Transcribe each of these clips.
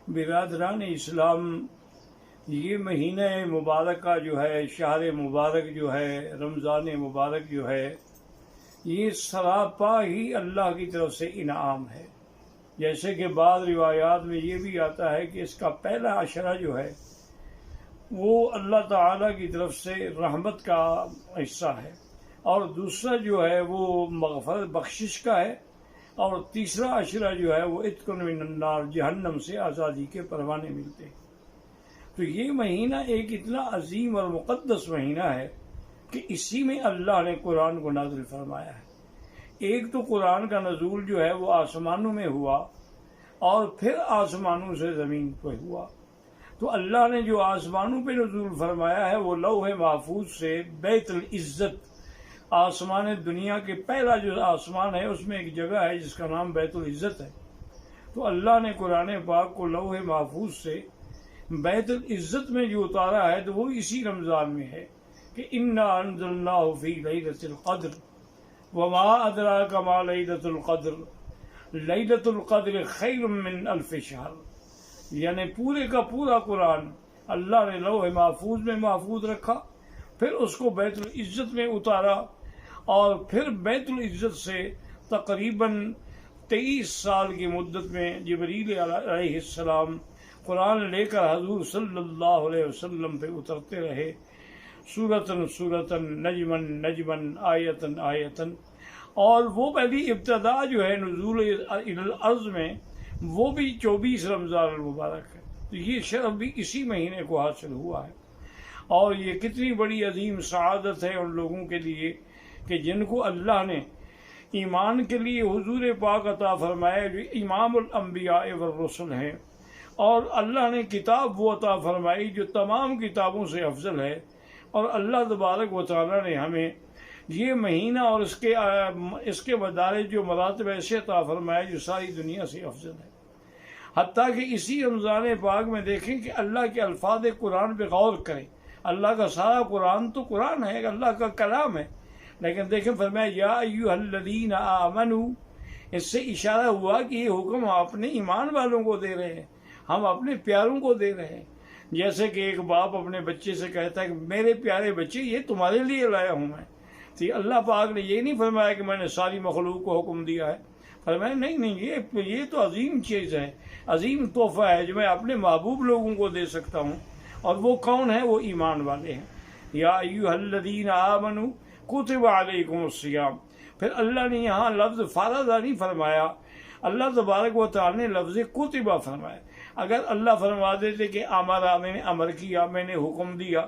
برادران اسلام، یہ مہینہ مبارکہ جو ہے، شہر مبارک جو ہے، رمضان مبارک جو ہے، یہ سراپا ہی اللہ کی طرف سے انعام ہے۔ جیسے کہ بعض روایات میں یہ بھی آتا ہے کہ اس کا پہلا عشرہ جو ہے وہ اللہ تعالیٰ کی طرف سے رحمت کا حصہ ہے، اور دوسرا جو ہے وہ مغفرت بخشش کا ہے، اور تیسرا عشرہ جو ہے وہ عتق من النار، جہنم سے آزادی کے پروانے ملتے ہیں۔ تو یہ مہینہ ایک اتنا عظیم اور مقدس مہینہ ہے کہ اسی میں اللہ نے قرآن کو نازل فرمایا ہے۔ ایک تو قرآن کا نزول جو ہے وہ آسمانوں میں ہوا، اور پھر آسمانوں سے زمین پہ ہوا۔ تو اللہ نے جو آسمانوں پہ نزول فرمایا ہے وہ لوح محفوظ سے بیت العزت، آسمان دنیا کے پہلا جو آسمان ہے اس میں ایک جگہ ہے جس کا نام بیت العزت ہے۔ تو اللہ نے قرآن پاک کو لوح محفوظ سے بیت العزت میں جو اتارا ہے تو وہ اسی رمضان میں ہے کہ انا انزلناہ فی لیلۃ القدر وما ادراک ما لیلۃ القدر لیلۃ القدر خیر من الف شہر۔ یعنی پورے کا پورا قرآن اللہ نے لوح محفوظ میں محفوظ رکھا، پھر اس کو بیت العزت میں اتارا، اور پھر بیت العزت سے تقریباً 23 سال کی مدت میں جبریل علیہ السلام قرآن لے کر حضور صلی اللہ علیہ وسلم پہ اترتے رہے، سورتاً سورتاً، نجماً نجماً، آیتاً آیتاً۔ اور وہ پہلی ابتدا جو ہے نزول الی الارض میں وہ بھی 24 رمضان المبارک ہے۔ تو یہ شرف بھی اسی مہینے کو حاصل ہوا ہے، اور یہ کتنی بڑی عظیم سعادت ہے ان لوگوں کے لیے کہ جن کو اللہ نے ایمان کے لیے حضور پاک عطا فرمایا جو امام الانبیاء والرسل ہیں، اور اللہ نے کتاب وہ عطا فرمائی جو تمام کتابوں سے افضل ہے، اور اللہ تبارک و تعالیٰ نے ہمیں یہ مہینہ اور اس کے مدارج جو مراتب ایسے عطا فرمائے جو ساری دنیا سے افضل ہے۔ حتیٰ کہ اسی رمضان پاک میں دیکھیں کہ اللہ کے الفاظ قرآن پہ غور کریں۔ اللہ کا سارا قرآن تو قرآن ہے، اللہ کا کلام ہے، لیکن دیکھیں فرمایا یا ایھا الذین آمنوا، اس سے اشارہ ہوا کہ یہ حکم ہم اپنے ایمان والوں کو دے رہے ہیں، ہم اپنے پیاروں کو دے رہے ہیں۔ جیسے کہ ایک باپ اپنے بچے سے کہتا ہے کہ میرے پیارے بچے یہ تمہارے لیے لایا ہوں میں۔ تو اللہ پاک نے یہ نہیں فرمایا کہ میں نے ساری مخلوق کو حکم دیا ہے، فرمایا نہیں، یہ تو عظیم چیز ہے، عظیم تحفہ ہے جو میں اپنے محبوب لوگوں کو دے سکتا ہوں، اور وہ کون ہے؟ وہ ایمان والے ہیں۔ یا ایھا الذین آمنوا کتب علیکم الصیام۔ پھر اللہ نے یہاں لفظ فرض نہیں فرمایا، اللہ تبارک و تعالی نے لفظ کتبہ فرمایا۔ اگر اللہ فرما دیتے کہ امرا، میں نے امر کیا، میں نے حکم دیا،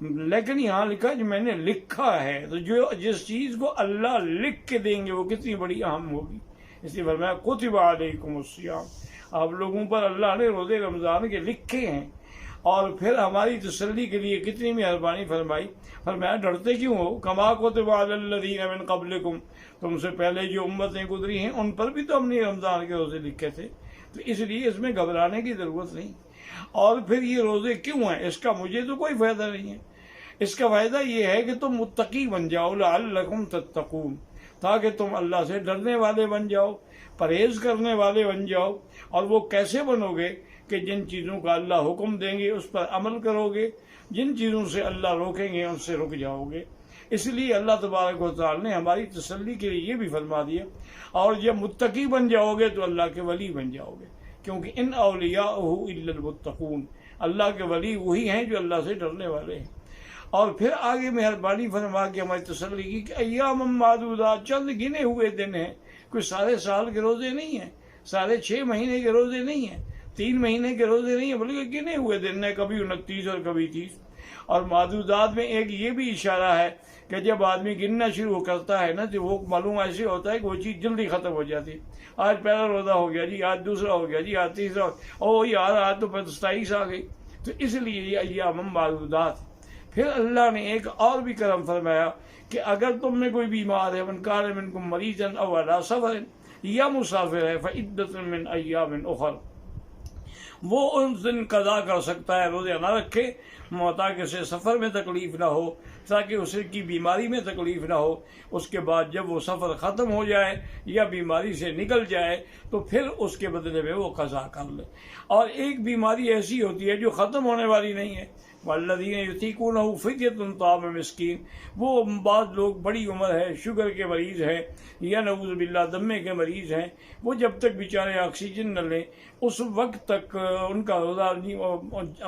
لیکن یہاں لکھا جو میں نے لکھا ہے، تو جس چیز کو اللہ لکھ کے دیں گے وہ کتنی بڑی اہم ہوگی۔ اس لیے فرمایا کتب علیکم الصیام، آپ لوگوں پر اللہ نے روزے رمضان کے لکھے ہیں، اور پھر ہماری تسلی کے لیے کتنی مہربانی فرمائی، فرمایا ڈرتے کیوں ہو؟ کما کتب علی الذین من قبلکم، تم سے پہلے جو امتیں گزری ہیں ان پر بھی تو ہم نے رمضان کے روزے لکھے تھے، تو اس لیے اس میں گھبرانے کی ضرورت نہیں۔ اور پھر یہ روزے کیوں ہیں؟ اس کا مجھے تو کوئی فائدہ نہیں ہے، اس کا فائدہ یہ ہے کہ تم متقی بن جاؤ، لعلکم تتقون، تاکہ تم اللہ سے ڈرنے والے بن جاؤ، پرہیز کرنے والے بن جاؤ۔ اور وہ کیسے بنو گے؟ کہ جن چیزوں کا اللہ حکم دیں گے اس پر عمل کرو گے، جن چیزوں سے اللہ روکیں گے ان سے رک جاؤ گے۔ اس لیے اللہ تبارک و تعالی نے ہماری تسلی کے لیے یہ بھی فرما دیا، اور جب متقی بن جاؤ گے تو اللہ کے ولی بن جاؤ گے، کیونکہ ان اولیاءہ الا المتقون، اللہ کے ولی وہی ہیں جو اللہ سے ڈرنے والے ہیں۔ اور پھر آگے مہربانی فرما کے ہماری تسلی کی کہ ایام معدودات، چند گنے ہوئے دن ہیں، کوئی سارے سال کے روزے نہیں ہیں، سارے 6 مہینے کے روزے نہیں ہیں، 3 مہینے کے روزے نہیں ہیں، بلکہ گنے ہوئے دن ہیں، کبھی 29 اور کبھی 30۔ اور معدودات میں ایک یہ بھی اشارہ ہے کہ جب آدمی گننا شروع کرتا ہے نا تو وہ معلوم ایسے ہوتا ہے کہ وہ چیز جلدی ختم ہو جاتی ہے۔ آج پہلا روزہ ہو گیا جی، آج دوسرا ہو گیا جی، آج تیسرا، او یار آج تو 27 آ گئی۔ تو اس لیے یہ ایام معدودات۔ پھر اللہ نے ایک اور بھی کرم فرمایا کہ اگر تم میں کوئی بیمار ہے، من کان منکم مریضا او علی سفر یا مسافر ہے، فعدۃ من ایام اخر، وہ ان دن قضا کر سکتا ہے، روزے نہ رکھے تاکہ اسے سفر میں تکلیف نہ ہو، تاکہ اسے کی بیماری میں تکلیف نہ ہو۔ اس کے بعد جب وہ سفر ختم ہو جائے یا بیماری سے نکل جائے تو پھر اس کے بدلے میں وہ قضا کر لے۔ اور ایک بیماری ایسی ہوتی ہے جو ختم ہونے والی نہیں ہے، والذین یطیقونہ فدیۃ طعام مسکین، وہ بعض لوگ بڑی عمر ہے، شوگر کے مریض ہیں یا نعوذ باللہ دمے کے مریض ہیں، وہ جب تک بیچارے آکسیجن نہ لیں اس وقت تک ان کا روزہ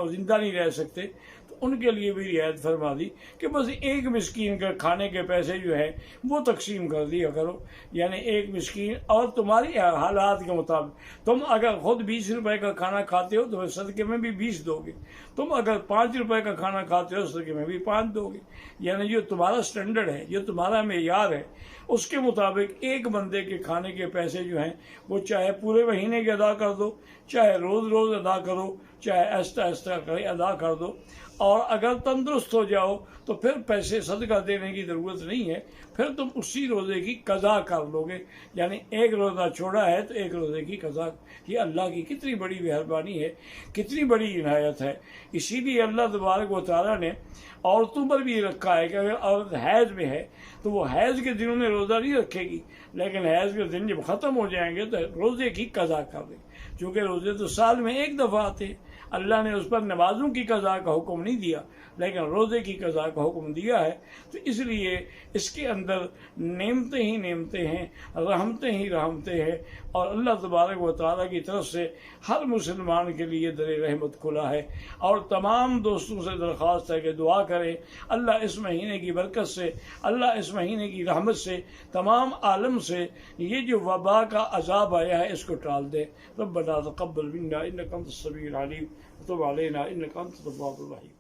زندہ نہیں رہ سکتے، تو ان کے لیے بھی رعایت فرما دی کہ بس ایک مسکین کا کھانے کے پیسے جو ہے وہ تقسیم کر دیا کرو، یعنی ایک مسکین، اور تمہاری حالات کے مطابق تم اگر خود 20 روپے کا کھانا کھاتے ہو تو صدقے میں بھی 20 دو گے، تم اگر 5 روپے کا کھانا کھاتے ہو صدقے میں بھی 5 دو گے، یعنی جو تمہارا سٹینڈرڈ ہے، جو تمہارا معیار ہے، اس کے مطابق ایک بندے کے کھانے کے پیسے جو ہیں وہ چاہے پورے مہینے کے ادا کر دو، چاہے روز روز ادا کرو، چاہے ایسا ادا کر دو، اور اگر تندرست ہو جاؤ تو پھر پیسے صدقہ دینے کی ضرورت نہیں ہے، پھر تم اسی روزے کی قضا کر لو گے، یعنی ایک روزہ چھوڑا ہے تو ایک روزے کی قضا۔ یہ اللہ کی کتنی بڑی مہربانی ہے، کتنی بڑی عنایت ہے۔ اسی لیے اللہ تبارک و تعالیٰ نے عورتوں پر بھی رکھا ہے کہ اگر عورت حیض میں ہے تو وہ حیض کے دنوں میں روزہ نہیں رکھے گی، لیکن حیض کے دن جب ختم ہو جائیں گے تو روزے کی قضا کر دے، چونکہ روزے تو سال میں ایک دفعہ آتے ہیں۔ اللہ نے اس پر نمازوں کی قضا کا حکم نہیں دیا لیکن روزے کی قضا کا حکم دیا ہے، تو اس لیے اس کے اندر نعمتیں ہی نعمتیں ہیں، رحمتیں ہی رحمتیں ہیں، اور اللہ تبارک و تعالیٰ کی طرف سے ہر مسلمان کے لیے در رحمت کھلا ہے۔ اور تمام دوستوں سے درخواست ہے کہ دعا کریں اللہ اس مہینے کی برکت سے، اللہ اس مہینے کی رحمت سے تمام عالم سے یہ جو وبا کا عذاب آیا ہے اس کو ٹال دے۔ ربنا تقبل منا انک انت السمیع العلیم وتب علینا انک انت التواب الرحیم۔